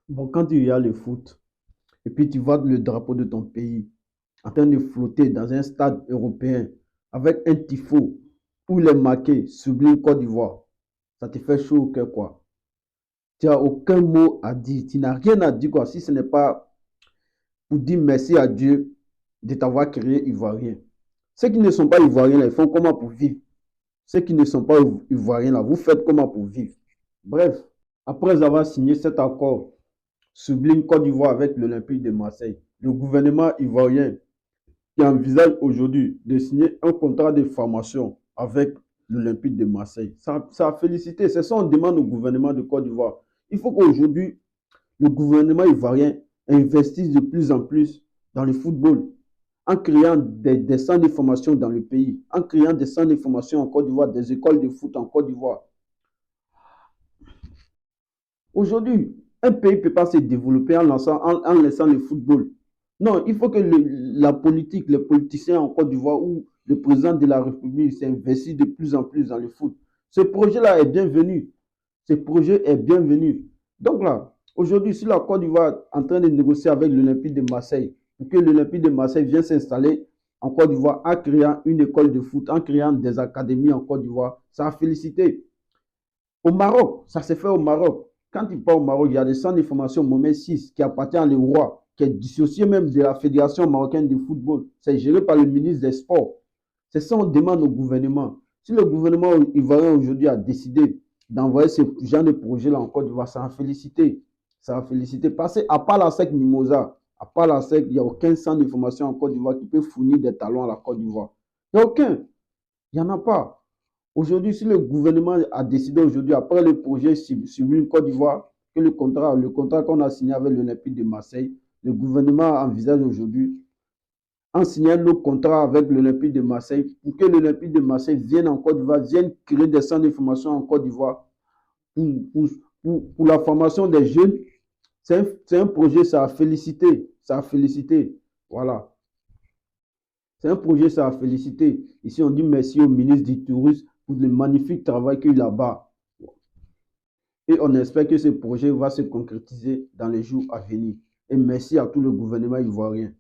Bon, quand tu regardes le foot, et puis tu vois le drapeau de ton pays en train de flotter dans un stade européen avec un tifo où il est marqué Sublime Côte d'Ivoire, ça te fait chaud au cœur, quoi. Tu n'as aucun mot à dire, tu n'as rien à dire, quoi, si ce n'est pas pour dire merci à Dieu de t'avoir créé Ivoirien. Ceux qui ne sont pas Ivoiriens, là, ils font comment pour vivre? Ceux qui ne sont pas Ivoiriens, là, vous faites comment pour vivre? Bref, après avoir signé cet accord Sublime Côte d'Ivoire avec l'Olympique de Marseille, le gouvernement ivoirien qui envisage aujourd'hui de signer un contrat de formation avec l'Olympique de Marseille. Ça a félicité. C'est ça qu'on demande au gouvernement de Côte d'Ivoire. Il faut qu'aujourd'hui, le gouvernement ivoirien investisse de plus en plus dans le football, en créant des centres de formation dans le pays, en créant des centres de formation en Côte d'Ivoire, des écoles de foot en Côte d'Ivoire. Aujourd'hui, un pays ne peut pas se développer en laissant le football. Non, il faut que la politique, les politiciens en Côte d'Ivoire ou le président de la République s'investissent de plus en plus dans le foot. Ce projet-là est bienvenu. Ce projet est bienvenu. Donc là, aujourd'hui, si la Côte d'Ivoire est en train de négocier avec l'Olympique de Marseille, pour que l'Olympique de Marseille vienne s'installer en Côte d'Ivoire en créant une école de foot, en créant des académies en Côte d'Ivoire, ça a félicité. Au Maroc, ça s'est fait au Maroc. Quand il part au Maroc, il y a des centres de formation Mohamed VI qui appartient à le roi, qui est dissocié même de la Fédération marocaine de football. C'est géré par le ministre des Sports. C'est ça qu'on demande au gouvernement. Si le gouvernement ivoirien aujourd'hui a décidé d'envoyer ce genre de projet-là en Côte d'Ivoire, ça a félicité. Ça a félicité. Parce qu'à part la SEC Mimosa, à part la SEC, il n'y a aucun centre de formation en Côte d'Ivoire qui peut fournir des talents à la Côte d'Ivoire. Il n'y a aucun. Il n'y en a pas. Aujourd'hui, si le gouvernement a décidé aujourd'hui, après le projet Civil Côte d'Ivoire, que le contrat qu'on a signé avec l'Olympique de Marseille, le gouvernement envisage aujourd'hui en signant nos contrats avec l'Olympique de Marseille pour que l'Olympique de Marseille vienne en Côte d'Ivoire, vienne créer des centres de formation en Côte d'Ivoire pour, pour, pour la formation des jeunes. C'est un projet, ça a félicité. Ça a félicité. Voilà. C'est un projet, ça a félicité. Ici, on dit merci au ministre du Tourisme pour le magnifique travail qu'il a là-bas. Et on espère que ce projet va se concrétiser dans les jours à venir. Et merci à tout le gouvernement ivoirien.